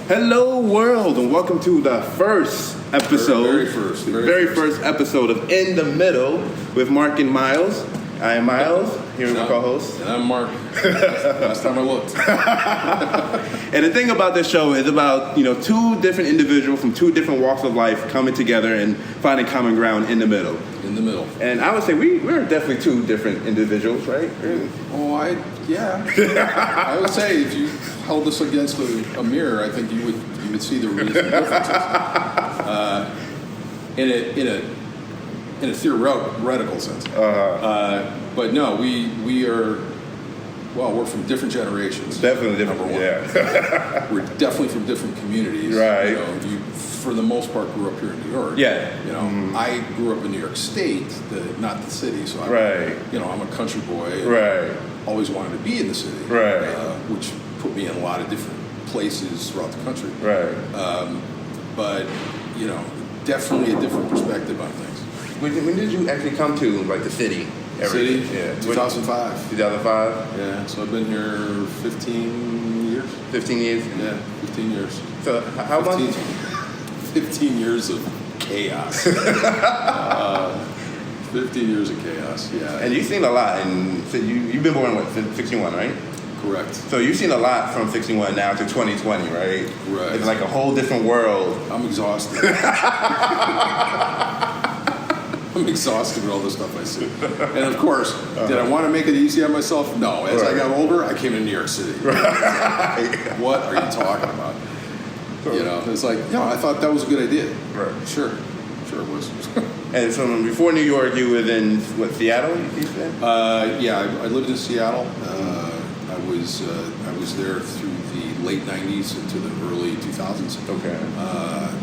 Hello, world, and welcome to the first episode, very first episode of In the Middle with Mark and Miles. I am Miles, here with my co-host. And I'm Mark. Last time I looked. And the thing about this show is about, two different individuals from two different walks of life coming together and finding common ground in the middle. In the middle. And I would say we're definitely two different individuals, right? Oh, yeah. I would say if you held this against a mirror, I think you would see the real differences. In a theoretical sense. But no, we are. Well, we're from different generations. Definitely different. Number one. Yeah. We're definitely from different communities. Right. You, for the most part, grew up here in New York. Yeah. I grew up in New York State, not the city. So I'm a country boy. Right. Always wanted to be in the city. Right. Which put me in a lot of different places throughout the country. Right. But definitely a different perspective on things. When did you actually come to the city? City? Yeah. 2005. 2005? Yeah, so I've been here 15 years. 15 years? Yeah, 15 years. So how long? 15 years of chaos. 15 years of chaos, yeah. And you've seen a lot, and so you've been born, 61, right? Correct. So you've seen a lot from 61 now to 2020, right? Right. It's like a whole different world. I'm exhausted. I'm exhausted with all the stuff I see. And of course, did I want to make it easy on myself? No. As I got older, I came to New York City. Right. What are you talking about? It's like, I thought that was a good idea. Right. Sure it was. And so before New York, you were in, Seattle, you said? I lived in Seattle. I was there through the late 90s into the early 2000s. Okay.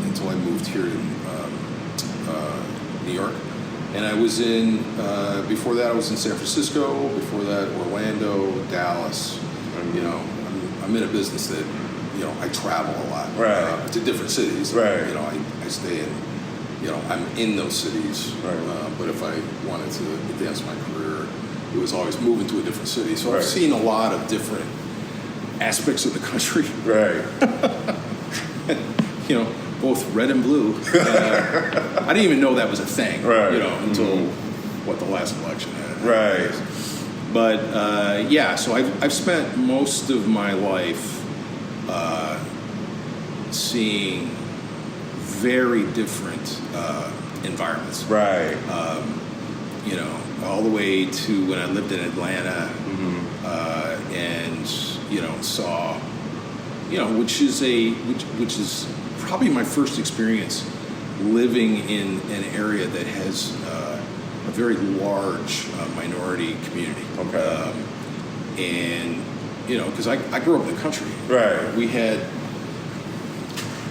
Until I moved here in New York. And I was before that I was in San Francisco, before that Orlando, Dallas. I'm in a business that, I travel a lot. Right. To different cities. Right. I stay in, I'm in those cities. Right. But if I wanted to advance my career, it was always moving to a different city. So right. I've seen a lot of different aspects of the country. Right. Both red and blue. I didn't even know that was a thing, right. Until the last election. Right. But so I've spent most of my life seeing very different environments. Right. All the way to when I lived in Atlanta, and saw, which is probably my first experience living in an area that has a very large minority community. Okay. And because I grew up in the country. Right. We had,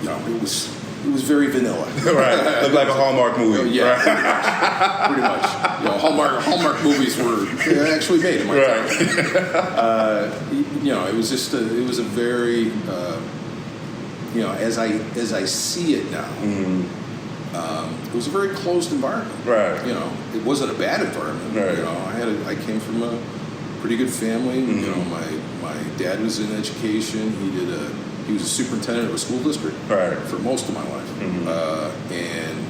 it was very vanilla. Right. Looked like a Hallmark movie. Yeah. Right. Pretty much. Hallmark movies were actually made in my time. It was just it was a very as I see it now, it was a very closed environment. Right. It wasn't a bad environment. Right. I came from a pretty good family. My dad was in education. He was a superintendent of a school district for most of my life. And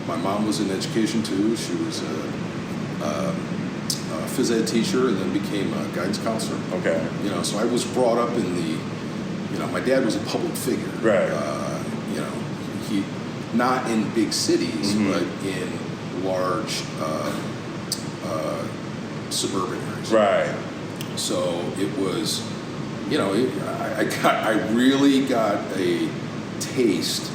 my mom was in education too. She was a phys ed teacher and then became a guidance counselor. Okay. So I was brought up in the, my dad was a public figure. Right. He, not in big cities, but in large suburban areas. Right. So it was, I really got a taste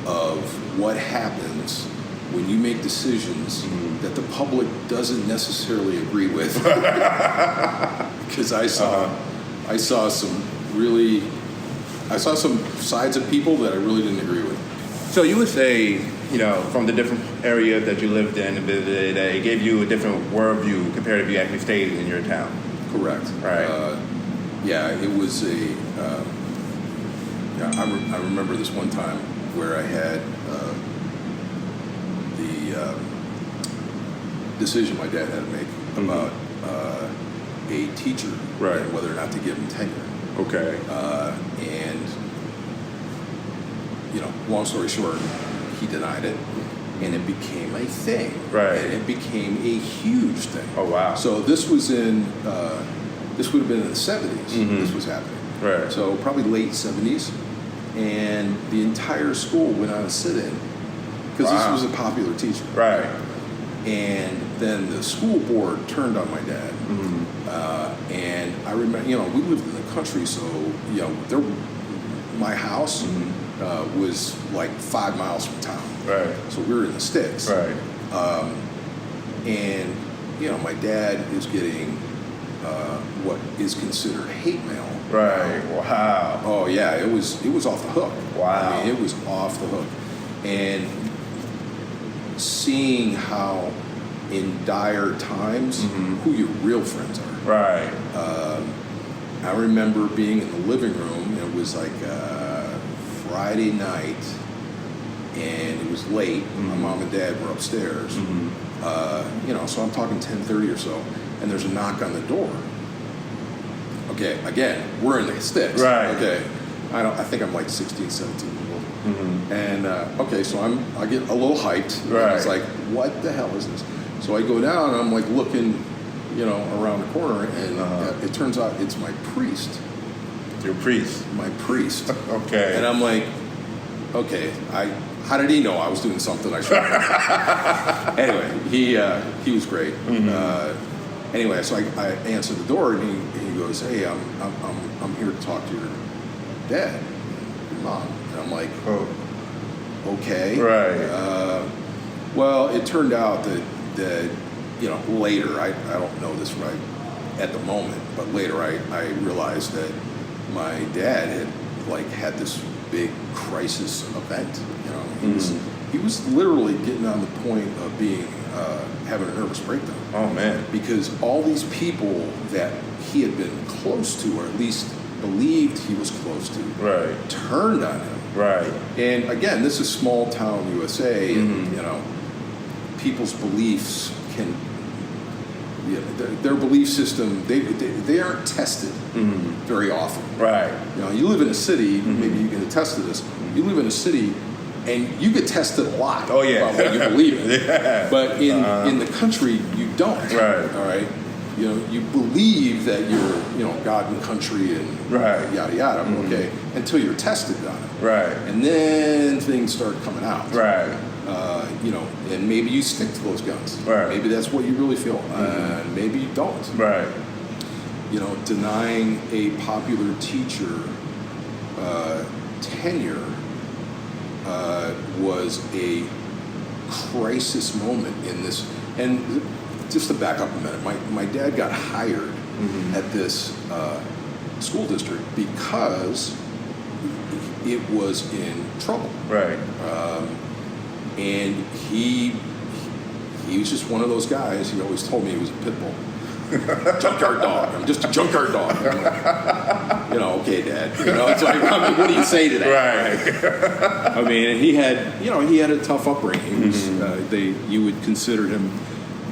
of what happens when you make decisions that the public doesn't necessarily agree with. Because I saw some sides of people that I really didn't agree with. So you would say, from the different areas that you lived in and visited, that it gave you a different worldview compared if you actually stayed in your town. Correct. Right. It was I remember this one time where I had the decision my dad had to make about a teacher right. and whether or not to give him tenure. Okay. And long story short, he denied it, and it became a thing. Right. And it became a huge thing. Oh, wow. So this was this would have been in the 70s. This was happening. Right. So probably late 70s, and the entire school went on a sit-in because this was a popular teacher. Right. And then the school board turned on my dad. And I remember, we lived in the country, so, my house was like 5 miles from town. Right. So we were in the sticks. Right. And, my dad is getting what is considered hate mail. Right. Wow. Oh, yeah, it was off the hook. Wow. I mean, it was off the hook. And seeing how in dire times who your real friends are. Right. I remember being in the living room, and it was like Friday night, and it was late. My mom and dad were upstairs. So I'm talking 10:30 or so, and there's a knock on the door. Okay, again, we're in the sticks. Right. Okay, I think I'm like 16, 17 years old. And okay, so I get a little hyped. Right. It's like, what the hell is this? So I go down, and I'm like looking, around the corner, and it turns out it's my priest. Your priest. My priest. Okay. And I'm like, okay, how did he know I was doing something I shouldn't? Anyway, he was great. Anyway, so I answered the door, and he goes, "Hey, I'm here to talk to your dad, your mom." And I'm like, "Oh, okay." Right. Well, it turned out that later, I don't know this right at the moment, but later I realized that my dad had this big crisis event. He was literally getting on the point of being having a nervous breakdown. Oh, man. Because all these people that he had been close to, or at least believed he was close to, right, turned on him. Right. And again, this is small town USA, and people's beliefs can, their belief system, they aren't tested very often. Right. You live in a city, maybe you can attest to this. You live in a city, and you get tested a lot. Oh, yeah. About what you believe in. Yeah. But in the country, you don't. Right. All right. You believe that you're, God and country and right, yada yada. Okay. Until you're tested on it. Right. And then things start coming out. Right. And maybe you stick to those guns. Right. Maybe that's what you really feel. Maybe you don't. Right. Denying a popular teacher tenure was a crisis moment in this. And just to back up a minute, my dad got hired at this school district because it was in trouble. Right. And he was just one of those guys. He always told me he was a pit bull. Junkyard dog. I'm just a junkyard dog. I'm like, okay, Dad. It's like, what do you say to that? Right. And he had a tough upbringing. He was, you would consider him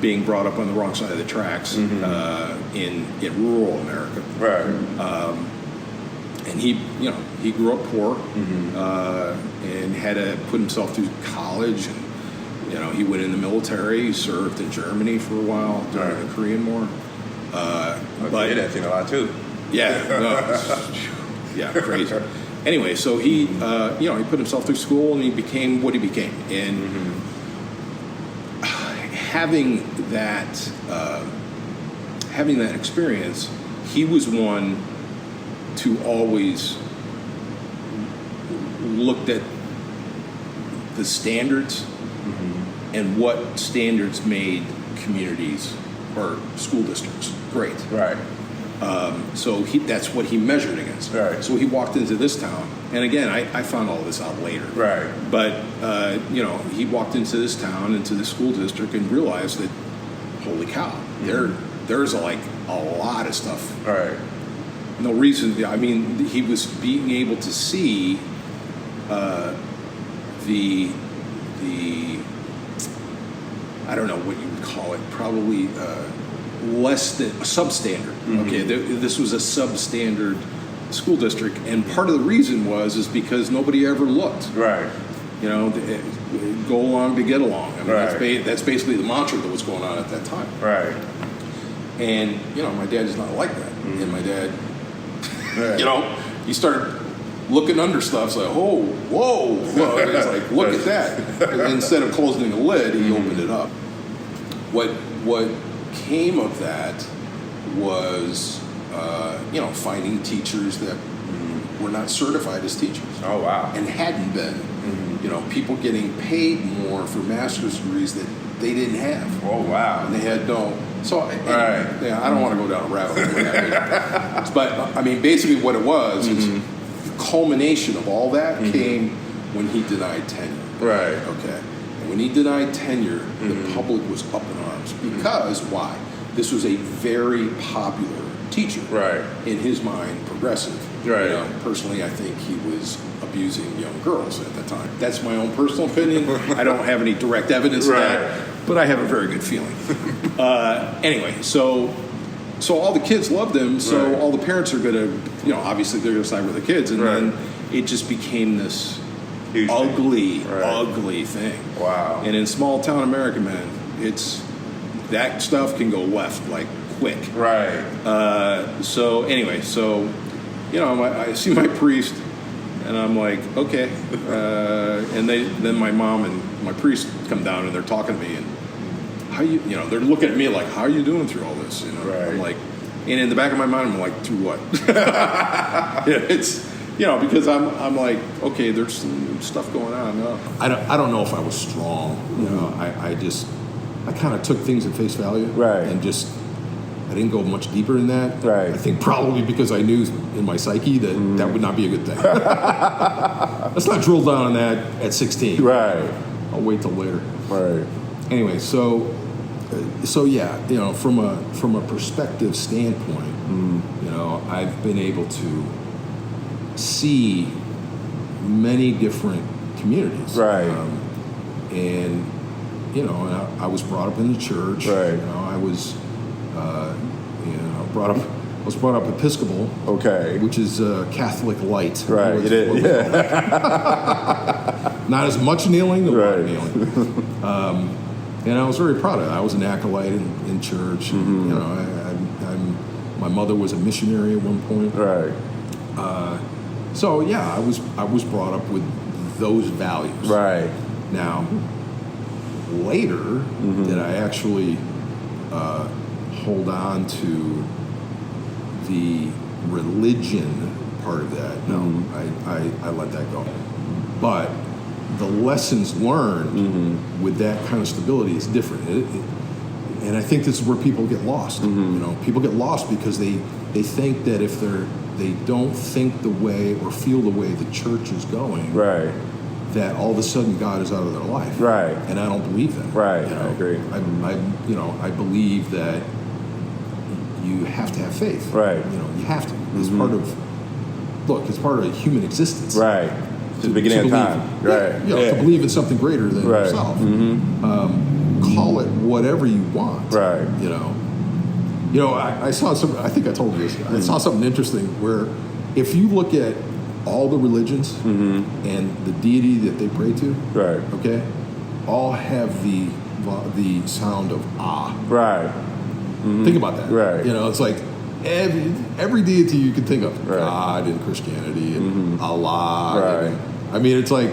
being brought up on the wrong side of the tracks in rural America. Right. And he grew up poor and had to put himself through college, and he went in the military. He served in Germany for a while during the Korean War. But that thing a lot too. Yeah, crazy. Anyway, so he he put himself through school, and he became what he became. And having that experience, he was one to always looked at the standards and what standards made communities or school districts great. Right. So that's what he measured against. Right. So he walked into this town, and again, I found all this out later. Right. But he walked into this town, into the school district, and realized that, holy cow, there's a lot of stuff. Right. No reason. He was being able to see the I don't know what you would call it. Probably less than a substandard. Okay, this was a substandard school district, and part of the reason is because nobody ever looked. Right. You know, go along to get along. I mean, Right. that's basically the mantra that was going on at that time. Right. And, you know, my dad is not like that. Mm-hmm. And my dad, Right. you know, he started looking under stuff. It's like, oh, whoa. And it's like, look at that. And instead of closing the lid, he opened it up. What came of that was, you know, finding teachers that were not certified as teachers. Oh, wow. And hadn't been. You know, people getting paid more for master's degrees that they didn't have. Oh, wow. And they had no. So, Right. yeah, I don't want to go down a rabbit hole. But, I mean, basically what it was is the culmination of all that came when he denied tenure. Right. Okay. And when he denied tenure, the public was up in arms. Because, why? This was a very popular teacher. Right. In his mind, progressive. Right. You know, personally, I think he was abusing young girls at the time. That's my own personal opinion. I don't have any direct evidence of that, but I have a very good feeling. Anyway, so all the kids loved him, so all the parents are going to, you know, obviously they're going to side with the kids, and then it just became this huge ugly thing. Wow. And in small town America, man, it's that stuff can go left like quick. Right. So anyway, you know, I see my priest, and I'm like, okay. And then my mom and my priest come down, and they're talking to me, and how you know, they're looking at me like, how are you doing through all this? You know, Right. I'm like, and in the back of my mind, I'm like, through what? It's, you know, because I'm like, okay, there's some stuff going on. No. I don't know if I was strong. You know, I kind of took things at face value, Right. and just. I didn't go much deeper in that. Right. I think probably because I knew in my psyche that that would not be a good thing. Let's not drill down on that at 16. Right. I'll wait till later. Right. Anyway, so yeah, you know, from a perspective standpoint, you know, I've been able to see many different communities. Right. And you know, I was brought up in the church. Right. You know, I was. I was brought up Episcopal, Okay. which is Catholic light. Right, What it is, we call it. Not as much kneeling, but a lot of Right. kneeling. And I was very proud of it. I was an acolyte in church. And, you know, my mother was a missionary at one point. Right. So yeah, I was brought up with those values. Right. Now, later, did I actually hold on to the religion part of that? No, I let that go. But the lessons learned with that kind of stability is different. And I think this is where people get lost. You know, people get lost because they think that if they don't think the way or feel the way the church is going, Right. that all of a sudden God is out of their life. Right. And I don't believe that. Right. You know, I agree. I believe that you have to have faith. Right. You know, you have to. It's part of. Look, it's part of human existence. Right. To the beginning of believe, time. Yeah, Right. you know, to believe in something greater than Right. yourself. Call it whatever you want. Right. You know. You know, I saw some. I think I told you this. I saw something interesting where, if you look at all the religions and the deity that they pray to, Right. okay, all have the sound of ah. Right. Think about that. Right. You know, it's like every deity you can think of, Right. God in Christianity and Allah. Right. And, I mean, it's like,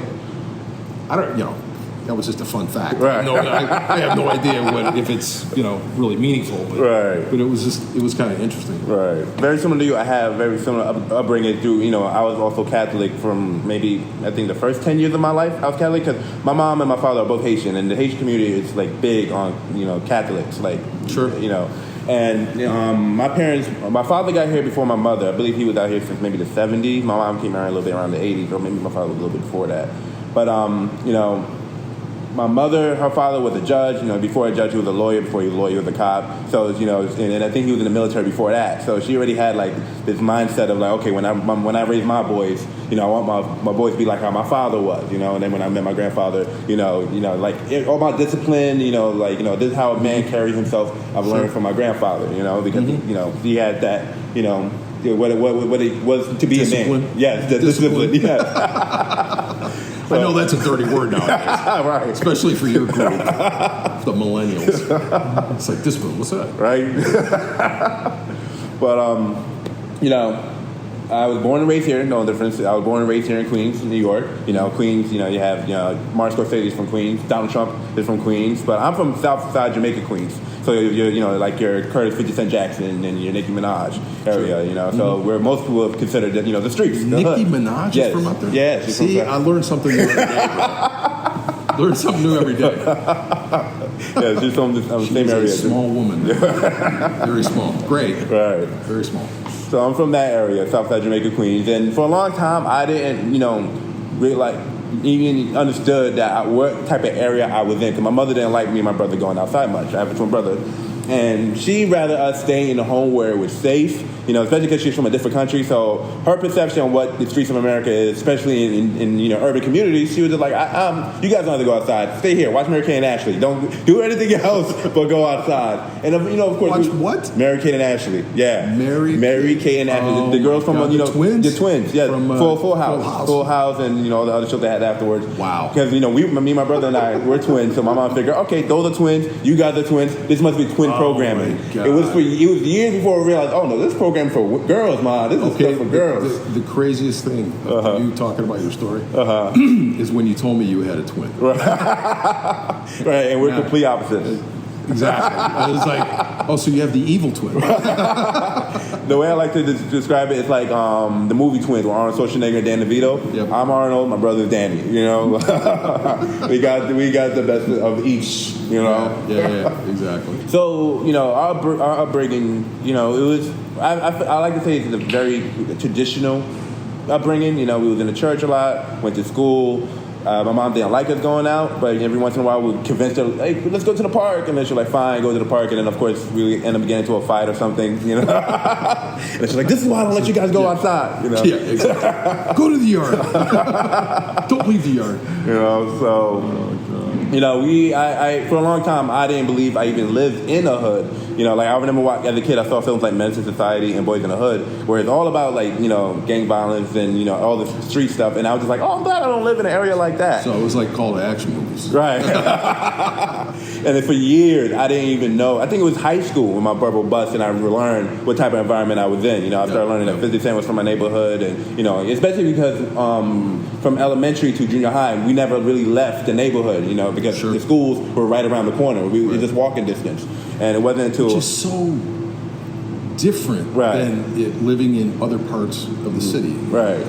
I don't, you know, that was just a fun fact. Right. No, I have no idea if it's, you know, really meaningful. But, Right. But it was kind of interesting. Right. Very similar to you. I have very similar upbringing. Through, you know, I was also Catholic from maybe, I think, the first 10 years of my life. I was Catholic because my mom and my father are both Haitian, and the Haitian community is like big on, you know, Catholics. Like, Sure. You know, and my father got here before my mother. I believe he was out here since maybe the 70s. My mom came around a little bit around the 80s, or maybe my father was a little bit before that. But you know, my mother, her father was a judge. You know, before a judge, he was a lawyer. Before he was a lawyer, he was a cop. So, you know, and I think he was in the military before that. So she already had like this mindset of like, okay, when I raise my boys, you know, I want my boys to be like how my father was. You know, and then when I met my grandfather, you know, like all about discipline. You know, like, you know, this is how a man carries himself. I've learned from my grandfather. You know, because you know, he had that. You know, what it was to be Discipline. a man. Yes, the discipline. Yes. I know that's a dirty word nowadays. Right. Especially for your group, the millennials. It's like, this one, what's that? Right. But, I was born and raised here. No difference. I was born and raised here in Queens, New York. Queens, you have, Martin Scorsese is from Queens. Donald Trump is from Queens. But I'm from Southside Jamaica, Queens. So you're, like your Curtis 50 Cent Jackson and your Nicki Minaj area, So where most people have considered, the streets. Nicki Minaj is from out there? Yeah. See, I learned something new every day, bro. Learn something new every day. Yeah, she's from the same area. A small woman. Very small. Great. Right. Very small. So I'm from that area, Southside Jamaica, Queens. And for a long time, I didn't, really even understood what type of area I was in. Because my mother didn't like me and my brother going outside much. I have a twin brother. And she'd rather us stay in a home where it was safe, especially because she's from a different country. So her perception on what the streets of America is, especially in urban communities, she was just like, you guys don't have to go outside. Stay here. Watch Mary-Kate and Ashley. Don't do anything else but go outside. And, of course. Watch what? Mary-Kate and Ashley. Yeah. Mary-Kate and Ashley. The girls from, the twins? The twins, yeah. From, Full House. Full House and, all the other shows they had afterwards. Wow. Because, me, my brother and I, we're twins. So my mom figured, okay, those are twins. You guys are twins. This must be twin programming. It was years before we realized, oh no, this program for girls, ma. This is stuff for girls. The craziest thing you talking about your story is when you told me you had a twin. Right, and we're complete opposites. Exactly. I was like, oh, so you have the evil twin. The way I like to describe it is like the movie Twins with Arnold Schwarzenegger and Dan DeVito. Yep. I'm Arnold, my brother's Danny. we got the best of each. Yeah, exactly. So our upbringing, it was. I like to say it's a very traditional upbringing. We was in the church a lot, went to school. My mom didn't like us going out, but every once in a while we'd convince her, hey, let's go to the park. And then she's like, fine, go to the park. And then, of course, we end up getting into a fight or something, And she's like, this is why I don't let you guys go outside, Yeah, exactly. Go to the yard. Don't leave the yard. So... I for a long time, I didn't believe I even lived in a hood. I remember as a kid, I saw films like Menace to Society and Boys in the Hood, where it's all about, gang violence and, all the street stuff. And I was just like, oh, I'm glad I don't live in an area like that. So it was like call to action movies. Right. And then for years, I didn't even know. I think it was high school when my bubble bust and I learned what type of environment I was in. I started learning that 50 Cent was from my neighborhood. And, especially because from elementary to junior high, we never really left the neighborhood, because the schools were right around the corner. We were just walking distance. And it wasn't until... Which is so different than living in other parts of the city. Right.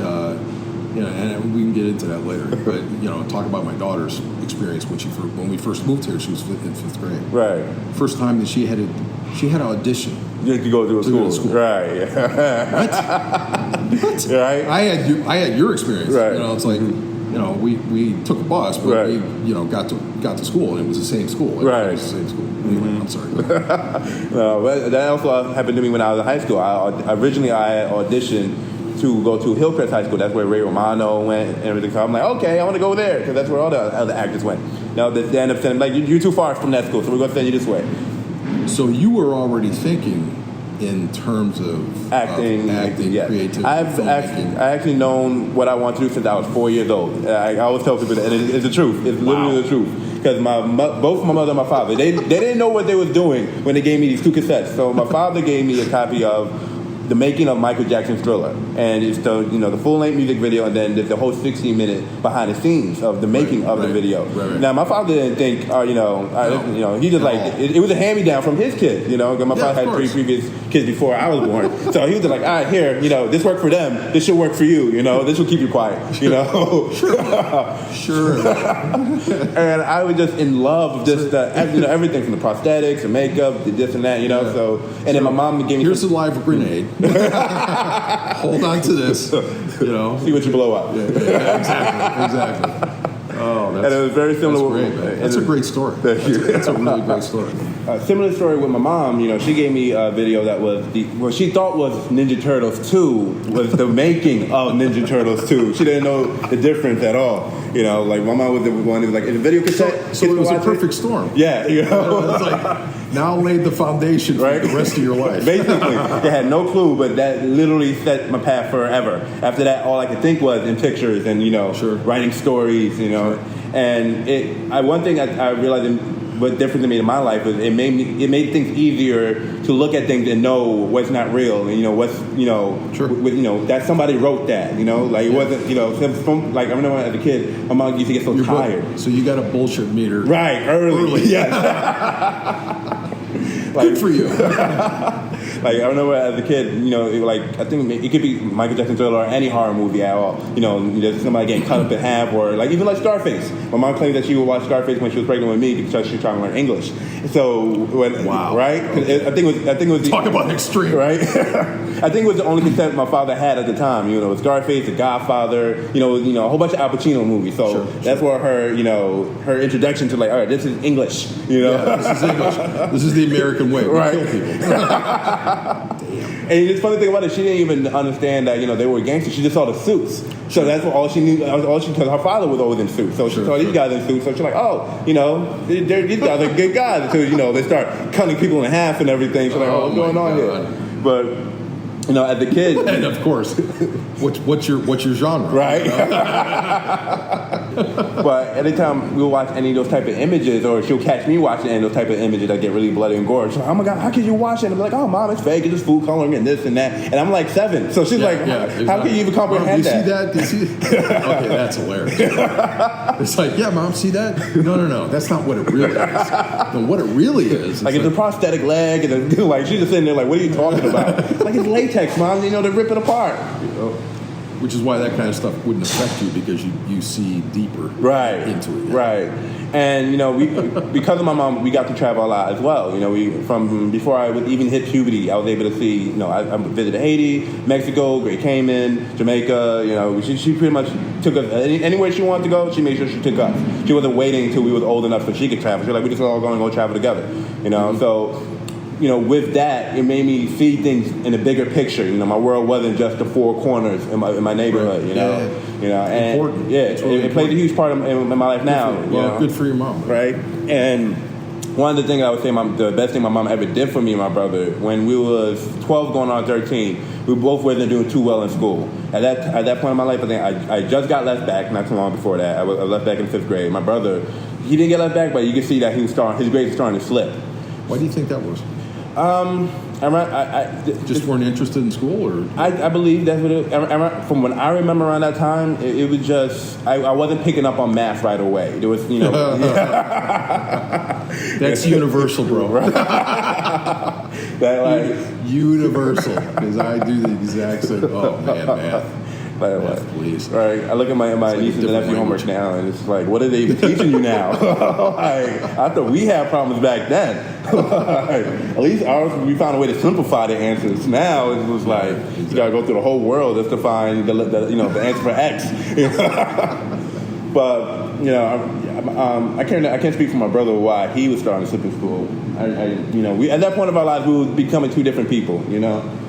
And we can get into that later. But, talk about my daughter's experience when we first moved here. She was in 5th grade. Right. First time that she had an audition. You had to go to a school. Right. What? Right. I had your experience. Right. It's like... we took a bus, but we, got to school, and it was the same school. Right. It was the same school. Anyway, I'm sorry. No, but that also happened to me when I was in high school. Originally, I auditioned to go to Hillcrest High School. That's where Ray Romano went and everything. So I'm like, okay, I want to go there because that's where all the other actors went. Now they end up saying, like, you're too far from that school, so we're going to send you this way. So you were already thinking in terms of acting, creativity. I actually known what I want to do since I was 4 years old. I always tell people that, and it's the truth. It's literally the truth. Because both my mother and my father, they didn't know what they was doing when they gave me these 2 cassettes. So my father gave me a copy of The Making of Michael Jackson's Thriller, and it's the full-length music video, and then there's the whole 16-minute behind the scenes of the making of the video. Right. Now my father didn't think, he just like it was a hand-me-down from his kid, because my father had 3 previous kids before I was born, so he was just like, all right, here, this worked for them, this should work for you, this will keep you quiet, Sure. And I was just in love with just everything from the prosthetics, the makeup, the this and that, So then my mom gave me. Here's a live grenade. Hold on to this, See what you blow up. Yeah, exactly. Oh, and it was very similar. That's great, man. That's a great story. Thank you. That's a really great story. a similar story with my mom. You know, she gave me a video that was what she thought was Ninja Turtles 2 was the making of Ninja Turtles 2. She didn't know the difference at all. You know, like my mom was the one who was like, "Is a video cassette?" So it was a perfect storm. Yeah, you know, it's like now laid the foundation for the rest of your life. Basically, they had no clue, but that literally set my path forever. After that, all I could think was in pictures and writing stories. You know, and one thing I realized what difference it made in my life was it made things easier to look at things and know what's not real and what's that somebody wrote that like it wasn't from, like I remember as a kid my mom used to get so tired. So you got a bullshit meter early. Yes. Good for you. Like I remember as a kid, I think it could be Michael Jackson Thriller or any horror movie at all. There's somebody getting cut up in half, or like even like Scarface. My mom claimed that she would watch Scarface when she was pregnant with me because she was trying to learn English. So right? Okay. I think it was talk about extreme, right? I think it was the only cassette my father had at the time. Scarface, The Godfather, a whole bunch of Al Pacino movies. So that's where her introduction to like, all right, this is English. Yeah, this is English. This is the American way. We kill people. Damn. And the funny thing about it, she didn't even understand that they were gangsters. She just saw the suits, so that's all she knew. Because her father was always in suits, so she saw these guys in suits. So she's like, oh, these guys are good guys. Until they start cutting people in half and everything. She's like, oh, what's going on here? But as a kid, and of course, what's your genre, right? But anytime we'll watch any of those type of images, or she'll catch me watching any of those type of images that get really bloody and gore, she's like, oh my God, how can you watch it? And I'm like, oh mom, it's fake, it's just food coloring and this and that. And I'm like 7, so she's like, how can you even comprehend that? Do you see that? Okay, that's hilarious. It's like, yeah, mom, see that? No, that's not what it really is. No, what it really is, like it's a prosthetic leg, and like she's just sitting there like, what are you talking about? Like it's latex, mom. They rip it apart. Which is why that kind of stuff wouldn't affect you, because you see deeper into it. Right. And because of my mom, we got to travel a lot as well. From before I would even hit puberty, I was able to see. I visited Haiti, Mexico, Great Cayman, Jamaica. She pretty much took us anywhere she wanted to go. She made sure she took us. She wasn't waiting until we was old enough so she could travel. She was like, we just all going to go travel together. Mm-hmm. So. With that, it made me see things in a bigger picture. My world wasn't just the four corners in my neighborhood. And important. It plays a huge part in my life now. Good for your mom, right? And one of the things I would say, the best thing my mom ever did for me and my brother, when we was 12 going on 13, we both wasn't doing too well in school. At that point in my life, I think I just got left back. Not too long before that, I was left back in 5th grade. My brother, he didn't get left back, but you could see that his grades were starting to slip. Why do you think that was? I just weren't interested in school, or I believe that's what it. From when I remember around that time, it was just I wasn't picking up on math right away. There was that's universal, bro. That universal, because I do the exact same. Oh man, math. Math, please. Right. I look at my nieces and nephew homework now, and it's like, what are they even teaching you now? I thought we had problems back then. At least ours, we found a way to simplify the answers. Now it was like you gotta go through the whole world just to find the answer for X. But I can't speak for my brother why he was starting to slip in school. We at that point of our lives we were becoming two different people.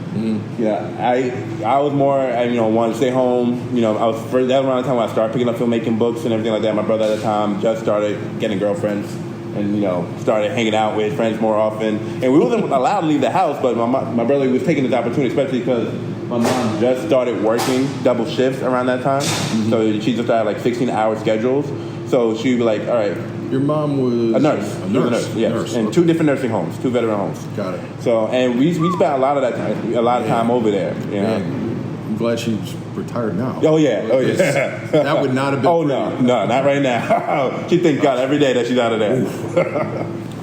Mm-hmm. I was more, wanted to stay home. That was around the time when I started picking up filmmaking books and everything like that. My brother at the time just started getting girlfriends and, started hanging out with friends more often. And we wasn't allowed to leave the house, but my brother was taking this opportunity, especially because my mom just started working double shifts around that time. Mm-hmm. So she just started like 16-hour schedules. So she'd be like, all right. Your mom was a nurse. Yes, in 2 different nursing homes, 2 veteran homes. Got it. So, and we spent a lot of time over there. I'm glad she's retired now. Oh yeah. That would not have been. Oh no, not right now. She thanks God every day that she's out of there.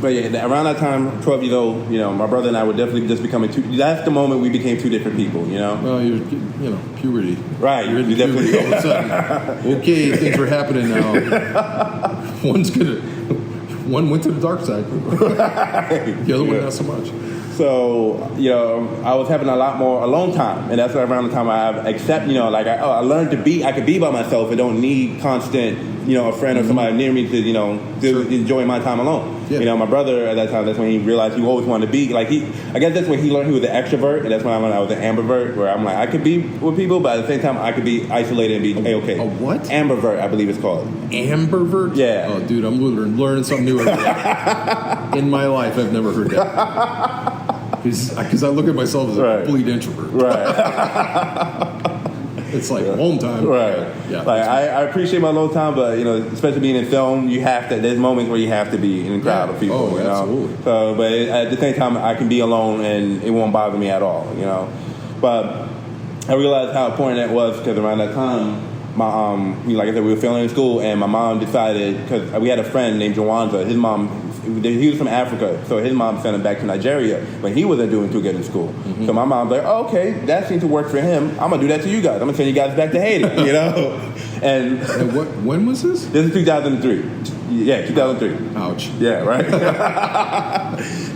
But yeah, around that time, 12 years old, my brother and I were definitely just becoming that's the moment we became 2 different people. Well, you're puberty. Right. You're in puberty all of a sudden. Okay, things are happening now. One went to the dark side. The other one not so much. So, I was having a lot more alone time, and that's around the time I I learned I could be by myself and don't need constant, a friend or somebody near me to enjoy my time alone. Yeah. My brother at that time, that's when he realized he always wanted to be, I guess that's when he learned he was an extrovert, and that's when I was an ambivert, where I'm like, I could be with people, but at the same time, I could be isolated and be A-okay. A what? Ambivert, I believe it's called. Ambivert? Yeah. Oh, dude, I'm learning something new every day. In my life, I've never heard that. Because I look at myself as a complete introvert. Right. It's like home time. Right. Yeah. I appreciate my alone time, but especially being in film, there's moments where you have to be in a crowd of people. Oh, absolutely. So, but at the same time, I can be alone and it won't bother me at all. But I realized how important that was because around that time, my like I said, we were failing in school, and my mom decided, because we had a friend named Jawanza. His mom, he was from Africa, so his mom sent him back to Nigeria, but he wasn't doing too good in school. Mm-hmm. So my mom's like, oh, okay, that seems to work for him. I'm gonna do that to you guys. I'm gonna send you guys back to Haiti, And when was this? This is 2003. Yeah, 2003. Ouch. Yeah, right.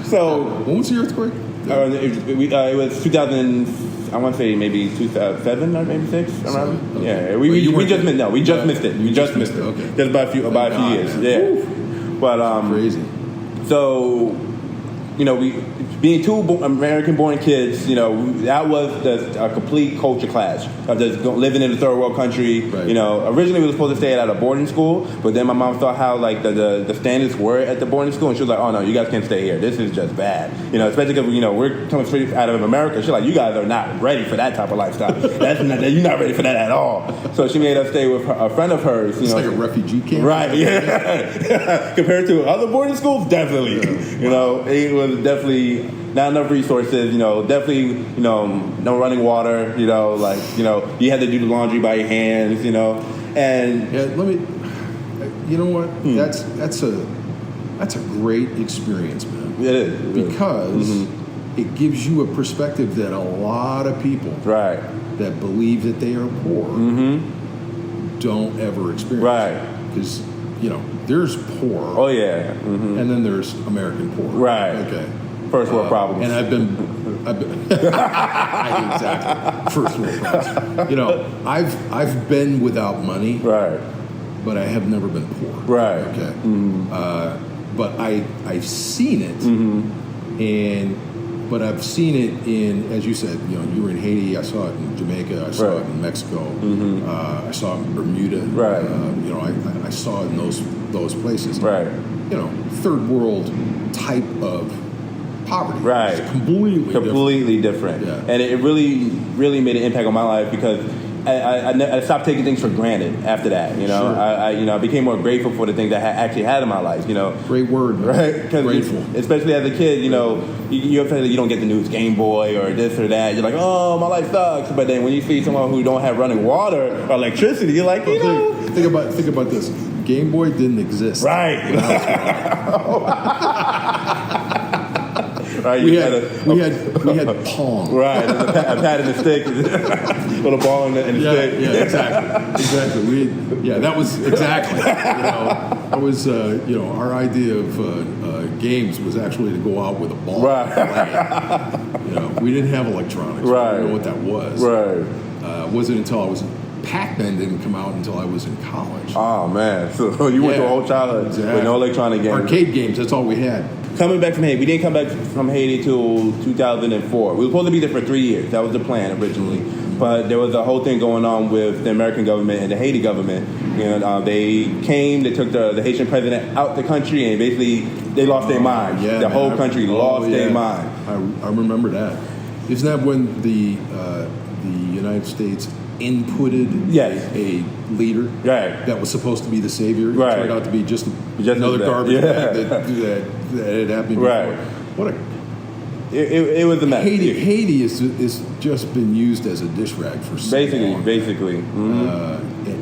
So when was the earthquake? It was 2000. I want to say maybe 2007 or maybe 6 around. Okay. Yeah, we just missed. No, we just missed it. We just missed it. Okay. Just by a few years. Man. Yeah. Woo. But crazy. So, being two American-born kids, that was a complete culture clash of just living in a third world country. Right. Originally we were supposed to stay at a boarding school, but then my mom saw how the standards were at the boarding school, and she was like, "Oh no, you guys can't stay here. This is just bad." Especially because we're coming straight out of America. She's like, "You guys are not ready for that type of lifestyle. You're not ready for that at all." So she made us stay with a friend of hers. It's like a refugee camp, right? Yeah. Compared to other boarding schools, definitely. Yeah. It was definitely. Not enough resources, definitely, no running water, you had to do the laundry by your hands, and yeah, you know what? That's a great experience, man. It is. Because it gives you a perspective that a lot of people that believe that they are poor don't ever experience. Right. Because, there's poor. Oh, yeah. And then there's American poor. Right. Okay. First world problems. And I've been exactly first world problems. I've been without money, right? But I have never been poor, right? Okay, but I've seen it, but I've seen it in, as you said, you were in Haiti. I saw it in Jamaica. I saw it in Mexico. I saw it in Bermuda. Right. I saw it in those places. Right. Third world type of poverty. Right. It's completely different. Yeah. And it really, really made an impact on my life because I stopped taking things for granted after that. Sure. I became more grateful for the things I actually had in my life. Great word, man. Right? Grateful. Especially as a kid, you don't get the news Game Boy or this or that. You're like, oh, my life sucks. But then when you see someone who don't have running water or electricity, you're like, think about this. Game Boy didn't exist. Right. Right, we had Pong. Right, a pad and a stick, with a ball and a stick. Yeah, exactly. That was exactly. That was our idea of games was actually to go out with a ball. Right. We didn't have electronics. Right. We didn't know what that was. Right. It wasn't until Pac-Man didn't come out until I was in college. Oh man! So you went through a whole childhood with no electronic games. Arcade games. That's all we had. Coming back from Haiti, we didn't come back from Haiti till 2004. We were supposed to be there for 3 years. That was the plan originally. But there was a whole thing going on with the American government and the Haiti government. They came, they took the Haitian president out the country, and basically they lost their mind. Yeah, the whole country lost their mind. I remember that. Isn't that when the United States inputted a leader that was supposed to be the savior? It turned out to be just another garbage bag that had happened before. What it was a mess. Haiti is just been used as a dish rag for so long. Basically.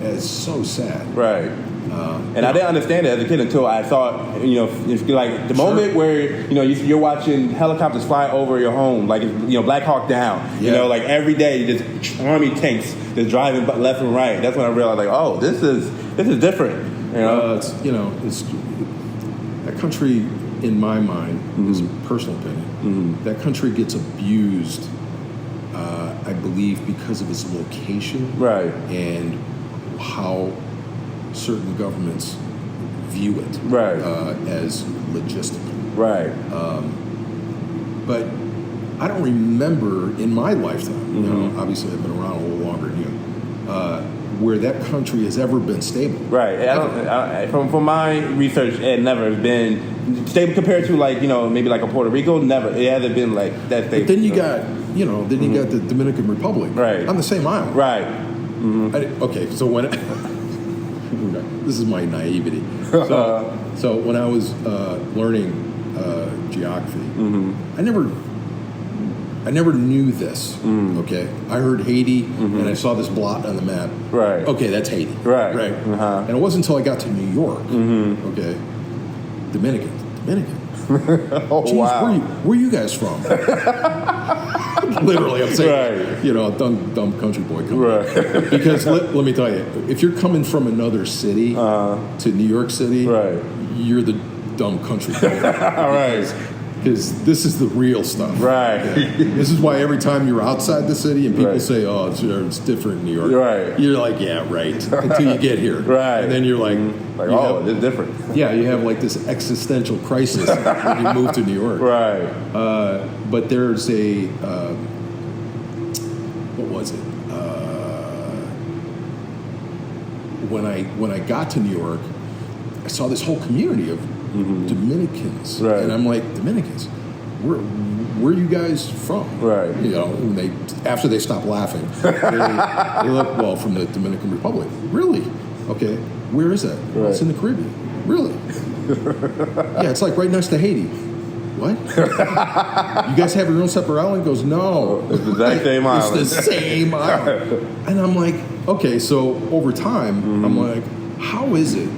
It's so sad. Right. And I didn't understand it as a kid until I saw, it's like the moment where, you're watching helicopters fly over your home, like, Black Hawk Down, like every day, just army tanks just driving left and right. That's when I realized, like, oh, this is different. It's that country in my mind, this is a personal opinion, that country gets abused, I believe, because of its location, right, and how certain governments view it, right, as logistical, right. But I don't remember in my lifetime, you know, obviously I've been around a little longer than you, where that country has ever been stable. Right. From my research, it never has been stable compared to, like, you know, maybe like a Puerto Rico. Never. It hasn't been like that stable. But then you got, you know, you got the Dominican Republic, right, on the same island, right. Okay, so when this is my naivety. So when I was learning geography, I never knew this. Okay, I heard Haiti, and I saw this blot on the map. Right. Okay, that's Haiti. Right. Right. And it wasn't until I got to New York. Okay, Dominican. Oh, Jeez, wow. where you guys from? Literally, I'm saying, right, you know, a dumb country boy coming. Right. Because let me tell you, if you're coming from another city to New York City, right, you're the dumb country boy. All right. Because this is the real stuff. Right. Yeah. This is why every time you're outside the city and people say, oh, it's different in New York. Right. You're like, yeah, right. Until you get here. Right. And then you're like, it's different. Yeah, you have like this existential crisis when you move to New York. Right. But there's a, what was it? When I got to New York, I saw this whole community of Dominicans, right, and I'm like, Dominicans, where are you guys from? Right. You know, when after they stop laughing, they look, well, from the Dominican Republic. Really? Okay. Where is that? Well, it's in the Caribbean. Really? Yeah, it's like right next to Haiti. What? You guys have your own separate island? He goes, no. It's the exact same island. It's the same island. And I'm like, okay, so over time, I'm like, how is it?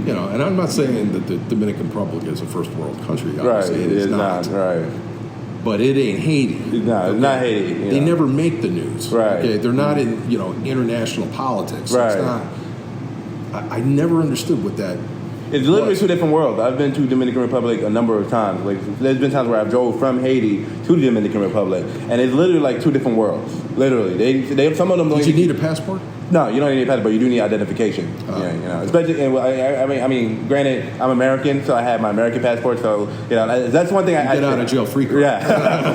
You know, and I'm not saying that the Dominican Republic is a first world country. Obviously, right, it is not. Right. But it ain't Haiti. It's not Haiti. They never make the news. Right. Okay, they're not in, you know, international politics. Right. It's not. I never understood what that. It's literally two different worlds. I've been to Dominican Republic a number of times. Like, there's been times where I've drove from Haiti to the Dominican Republic, and it's literally like two different worlds. Literally, they some of them. Did you need a passport? No, you don't need a passport, but you do need identification. Yeah, you know, especially. I mean, granted, I'm American, so I have my American passport. So you know, that's one thing. I get out of jail free card. Yeah,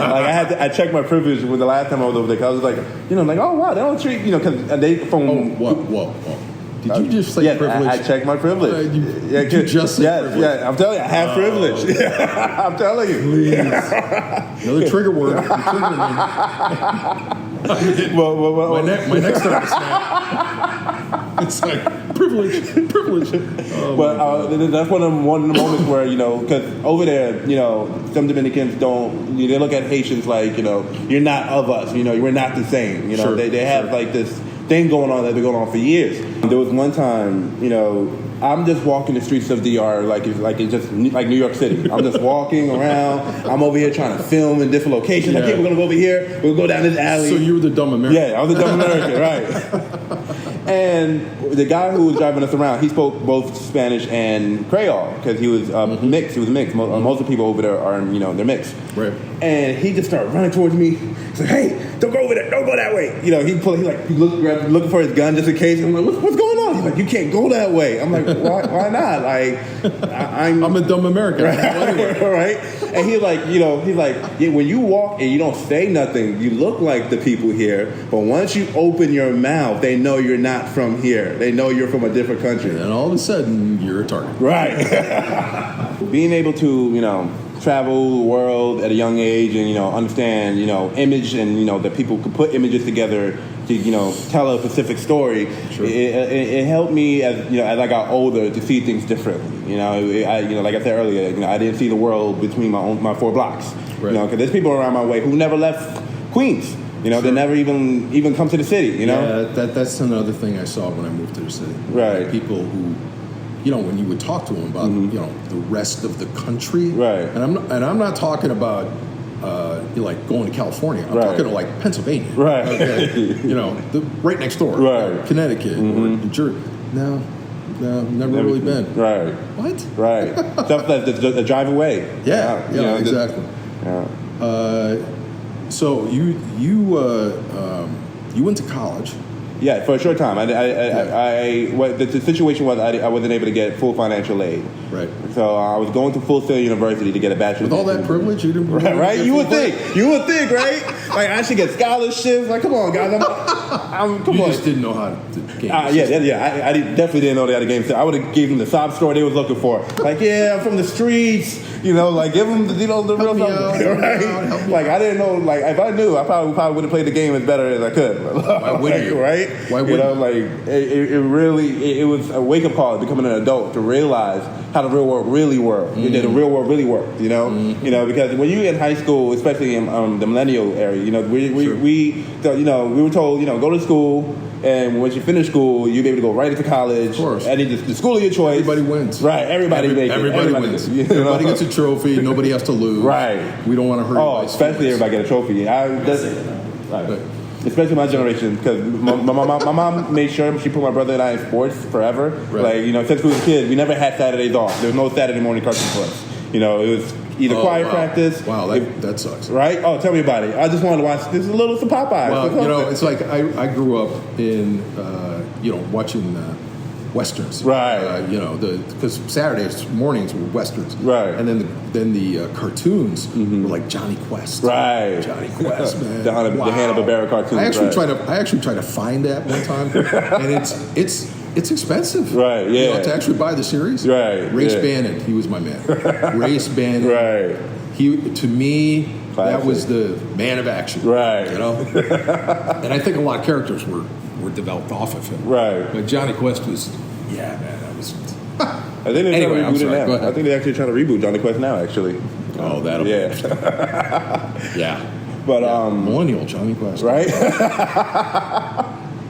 like I checked my privilege with the last time I was over there. 'Cause I was like, you know, like, oh wow, they don't treat, you know, because they from. Whoa. Did you just say privilege? I checked my privilege. You just said privilege? Yeah, I'm telling you, I have privilege. I'm telling you. Please. Another trigger word. You're triggering me. Well, my next time to snap. It's like privilege. But that's one of the moments where, you know, because over there, you know, some Dominicans don't. They look at Haitians like, you know, you're not of us. You know, we're not the same. You know, they have like this thing going on that's been going on for years. There was one time, you know, I'm just walking the streets of DR like it's just like New York City. I'm just walking around. I'm over here trying to film in different locations. Like, okay, we're gonna go over here. We'll go down this alley. So you were the dumb American. Yeah, I was the dumb American, right? And the guy who was driving us around, he spoke both Spanish and Creole because he was mixed. He was mixed. Most of the people over there are, you know, they're mixed. Right. And he just started running towards me. He's like, "Hey, don't go over there. Don't go that way." You know, he looking for his gun just in case. I'm like, "What's going on?" He's like, "You can't go that way." I'm like, "Why not?" Like, I'm a dumb American, right? And he's like, you know, yeah, when you walk and you don't say nothing, you look like the people here. But once you open your mouth, they know you're not from here. They know you're from a different country. And all of a sudden, you're a target. Right. Being able to, you know, travel the world at a young age and, you know, understand, you know, image and, you know, that people could put images together to, you know, tell a specific story. Sure. It helped me as, you know, as I got older to see things differently. You know, like I said earlier, you know, I didn't see the world between my 4 blocks. Right. You know, because there's people around my way who never left Queens. You know, they never even come to the city. You know, that's another thing I saw when I moved to the city. Right. People who, you know, when you would talk to them about, you know, the rest of the country. Right. And I'm not talking about like going to California. I'm talking to like Pennsylvania. Right. Okay? You know, right next door. Right. Connecticut or New Jersey. No, No, never really been. Right. What? Right. Stuff that the drive away. Yeah, exactly. So you went to college. Yeah, for a short time. The situation was I wasn't able to get full financial aid. Right. So I was going to Full Sail University to get a bachelor's. With all that privilege, you didn't. Right? You would think, right? Like I should get scholarships. Like, come on, guys. Come on. Just didn't know how to game. I definitely didn't know they had a game. So I would have gave them the sob story they was looking for. Like, yeah, I'm from the streets. Like give them the real stuff, right? Like I didn't know. Like if I knew, I probably would have played the game as better as I could. Why wouldn't you? Right? Why wouldn't you? Like it was a wake up call becoming an adult to realize how the real world really worked. The real world really worked. Because when you in high school, especially in the millennial area, we were told go to school. And once you finish school, you'll be able to go right into college. Of course. And the school of your choice. Everybody wins. Right. Everybody makes it. Everybody wins. Everybody gets a trophy. Nobody has to lose. Right. We don't want to hurt. Especially everybody get a trophy. Right. Especially my generation, because my mom made sure she put my brother and I in sports forever. Right. Like, since we were kids, we never had Saturdays off. There was no Saturday morning cartoon for us. It was either choir practice. Wow, that sucks. Right? Oh, tell me about it. I just wanted to watch this little some Popeyes. Well, it's like I grew up in, watching Westerns. Right. Because Saturdays mornings were Westerns. Right. And then the cartoons were like Johnny Quest. Right. Johnny Quest, man. The Hanna-Barbera cartoons. I actually tried to find that one time, and it's expensive. Right, yeah. To actually buy the series. Right. Race Bannon, he was my man. Race Bannon. Right. To me, classic. That was the man of action. Right. And I think a lot of characters were developed off of him. Right. But Johnny Quest was, man, that was... I think they're anyway, trying to reboot it now. Go ahead. I think they're actually trying to reboot Johnny Quest now, actually. Oh, that'll be interesting. Yeah. But, Millennial Johnny Quest. Right?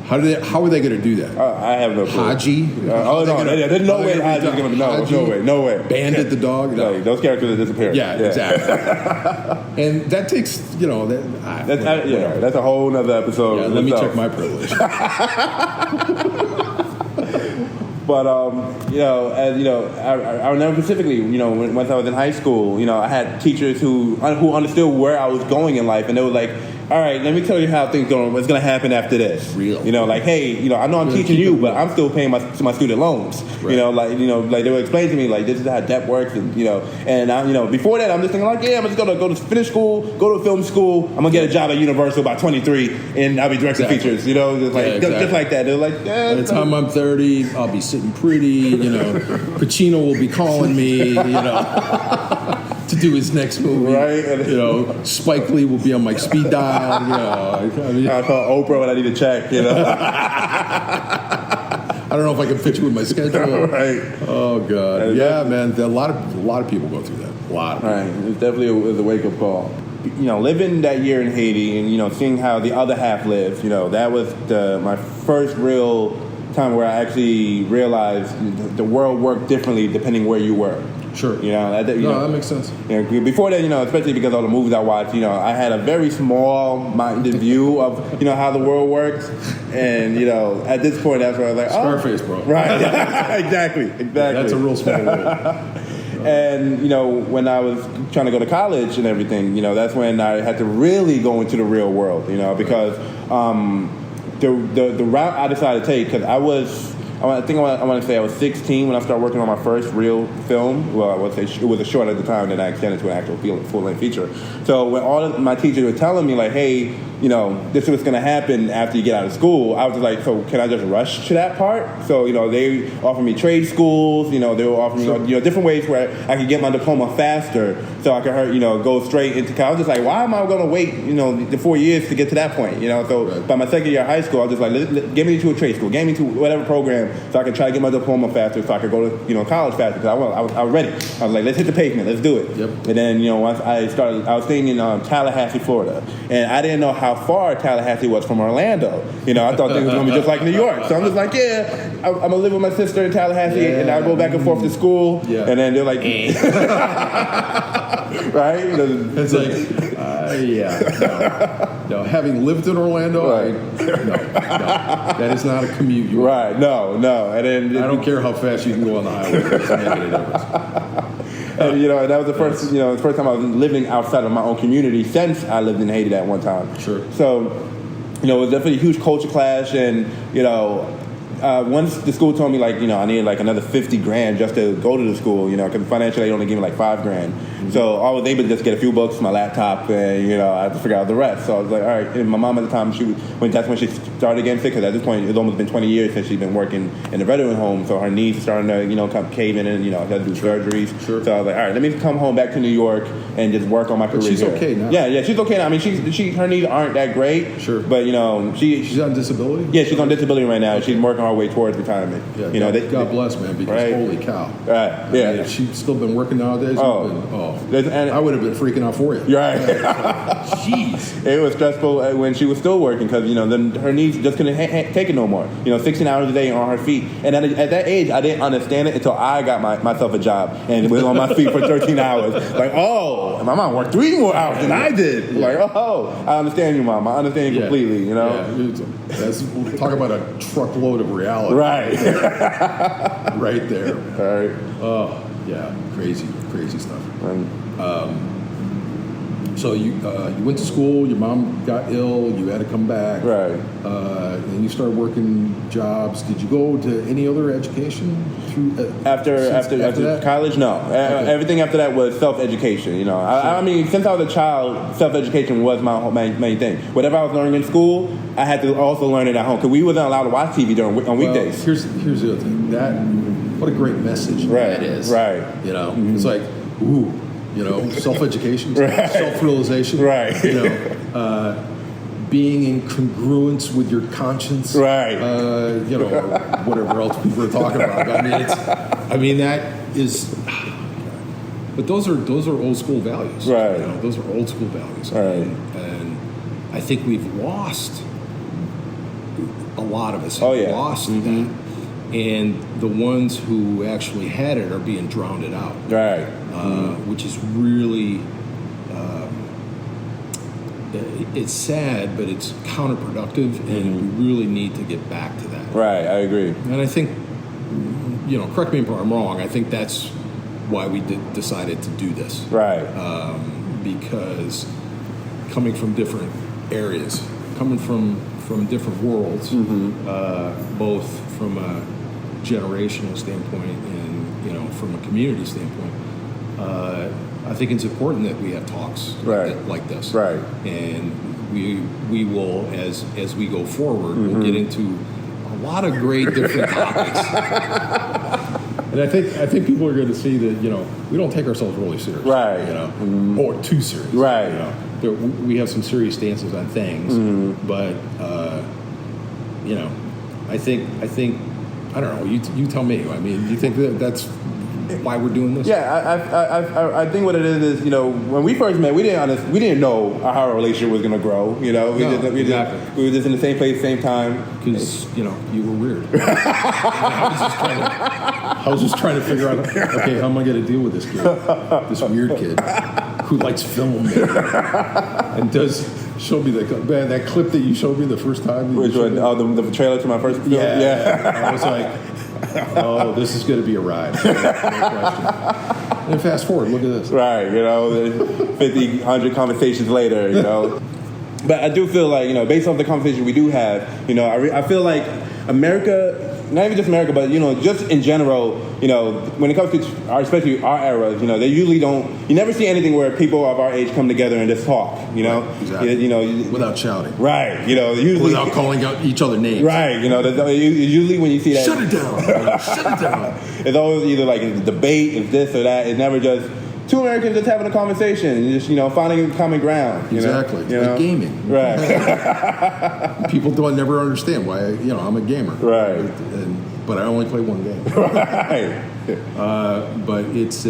How are they going to do that? I have no clue. Haji? There's no way Haji's going to be. No way. Bandit the dog? No. Those characters are disappearing. Yeah, exactly. And that takes, that's a whole nother episode. Yeah, let me check my privilege. But I remember specifically, once I was in high school, I had teachers who understood where I was going in life, and they were like, all right, let me tell you how what's going to happen after this. Real. Hey, I know I'm teaching you, but I'm still paying my student loans. Right. Like they would explain to me, like, this is how debt works, and before that, I'm just thinking, like, yeah, I'm just going to finish school, go to film school, I'm going to get a job at Universal by 23, and I'll be directing features, just like that. They're like, by the time I'm 30, I'll be sitting pretty, Pacino will be calling me, to do his next movie. Right. Spike Lee will be on my speed dial. I call Oprah when I need a check. I don't know if I can fit you with my schedule. Right. Oh God. Yeah, man. A lot of people go through that. A lot. Right. It definitely was a wake up call. Living that year in Haiti and seeing how the other half lives. That was my first real time where I actually realized the world worked differently depending where you were. Sure. That makes sense. Before that, especially because of all the movies I watched, I had a very small-minded view of, how the world works. And, at this point, that's where I was like, Scarface, bro. Right. Exactly. That's a real small world. And, when I was trying to go to college and everything, that's when I had to really go into the real world, because the route I decided to take, because I want to say I was 16 when I started working on my first real film. Well, I would say it was a short at the time, then I extended to an actual full-length feature. So when all of my teachers were telling me, like, hey, this is what's going to happen after you get out of school, I was just like, so can I just rush to that part? So, they offered me trade schools, they were offering me, different ways where I could get my diploma faster so I could, go straight into college. I was just like, why am I going to wait, the 4 years to get to that point, So right. By my second year of high school, I was just like, get me to a trade school, get me to whatever program so I could try to get my diploma faster so I could go to, college faster because I was ready. I was like, let's hit the pavement, let's do it. Yep. And then, once I was staying in Tallahassee, Florida, and I didn't know how far Tallahassee was from Orlando. I thought things was going to be just like New York. So I'm just like, I'm going to live with my sister in Tallahassee, and I'll go back and forth to school. Yeah. And then they're like, right? It's like, No. Having lived in Orlando, no, that is not a commute. Right? No. And then I don't care how fast you can go on the highway. It doesn't make any difference. And that was the first, the first time I was living outside of my own community since I lived in Haiti at one time. Sure. So, it was definitely a huge culture clash, and once the school told me I needed another $50,000 just to go to the school, because financially they only gave me $5,000. Mm-hmm. So I was able to just get a few books, my laptop, and I had to figure out the rest. So I was like, all right. And my mom at the time, that's when she started getting sick, because at this point it's almost been 20 years since she's been working in the veteran home. So her knees starting to come caving in, had to do surgeries. Sure. So I was like, all right, let me come home back to New York and just work on my career. She's here. Okay now. Yeah, she's okay now. I mean, her knees aren't that great. Sure. But she's on disability. Yeah, she's on disability right now. Okay. She's working her way towards retirement. Yeah, God bless, man, because holy cow. Right. Yeah. If she's still been working nowadays, I would have been freaking out for you. Right. Jeez. It was stressful when she was still working, because, then her knees just couldn't take it no more. 16 hours a day on her feet. And at that age, I didn't understand it until I got myself a job and was on my feet for 13 hours. My mom worked 3 more hours than I did. I understand you, Mom. I understand you completely, Yeah. Talk about a truckload of reality. Right. Right there. All right. Oh, yeah. Crazy stuff. Right. So you went to school, your mom got ill, you had to come back. Right. And you started working jobs. Did you go to any other education after college? No. Okay. Everything after that was self-education. Sure. I mean, since I was a child, self-education was my main thing. Whatever I was learning in school, I had to also learn it at home, because we wasn't allowed to watch TV on weekdays. Here's the other thing. What a great message that is. Right. Mm-hmm. It's like, ooh. Self-education, right. Self-realization, right? Being in congruence with your conscience, right? Or whatever else people are talking about. I mean that is. But those are old school values, right? Those are old school values, right? And I think we've lost. A lot of us have lost that. And the ones who actually had it are being drowned out. Right. Which is really, it's sad, but it's counterproductive, and we really need to get back to that. Right, I agree. And I think, correct me if I'm wrong, I think that's why we decided to do this. Right. Because coming from different areas, coming from different worlds, both from a generational standpoint and from a community standpoint, I think it's important that we have talks like this, right? And we will, as we go forward, we'll get into a lot of great different topics. And I think people are going to see that we don't take ourselves really seriously, right? Or too serious, right? We have some serious stances on things, but I think I don't know. You tell me. I mean, do you think that's why we're doing this? Yeah, I think what it is when we first met, we didn't know how our relationship was going to grow. We were just in the same place, same time. Because you were weird. I was just trying to figure out, okay, how am I going to deal with this kid, this weird kid who likes film and does. Show me that clip that you showed me the first time. Which one? Oh, the trailer to my first film? Yeah. I was like, oh, this is going to be a ride. No question. And fast forward, look at this. Right, 50, 100 conversations later, But I do feel like, based on the conversation we do have, I feel like America, not even just America, but, just in general, when it comes to especially our era, they usually you never see anything where people of our age come together and just talk, Right, exactly. Without shouting. Right, usually. Without calling out each other names. Right, usually when you see that. Shut it down. Shut it down. It's always either like a debate, it's this or that. It's never just two Americans just having a conversation and just, finding common ground. Exactly. Like gaming. Right. People never understand why, I'm a gamer. Right. But I only play one game. Right. But it's I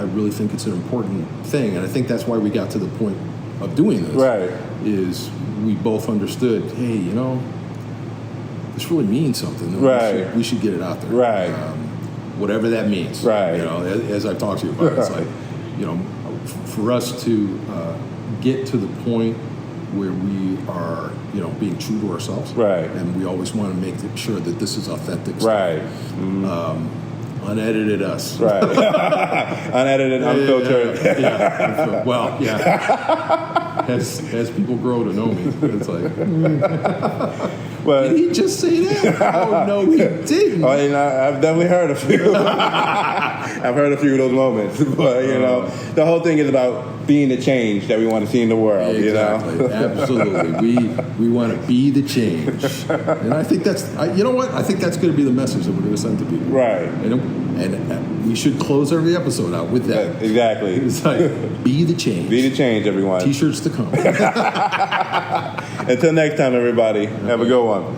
really think it's an important thing. And I think that's why we got to the point of doing this. Right. Is we both understood, hey, this really means something. Right. We should get it out there. Right. Whatever that means. Right. As I've talked to you about, it's like, for us to get to the point where we are, being true to ourselves. Right. And we always want to make sure that this is authentic stuff. Right. Unedited us. Right. Unedited, unfiltered. Yeah. Well, yeah. As people grow to know me, it's like, well, did he just say that? Oh, no, he didn't. I've definitely heard a few. I've heard a few of those moments. But, the whole thing is about being the change that we want to see in the world. Exactly. Absolutely. We want to be the change. And I think that's, you know what? I think that's going to be the message that we're going to send to people. Right. And we should close every episode out with that. Exactly. It's like, be the change. Be the change, everyone. T-shirts to come. Until next time, everybody. Have a good one.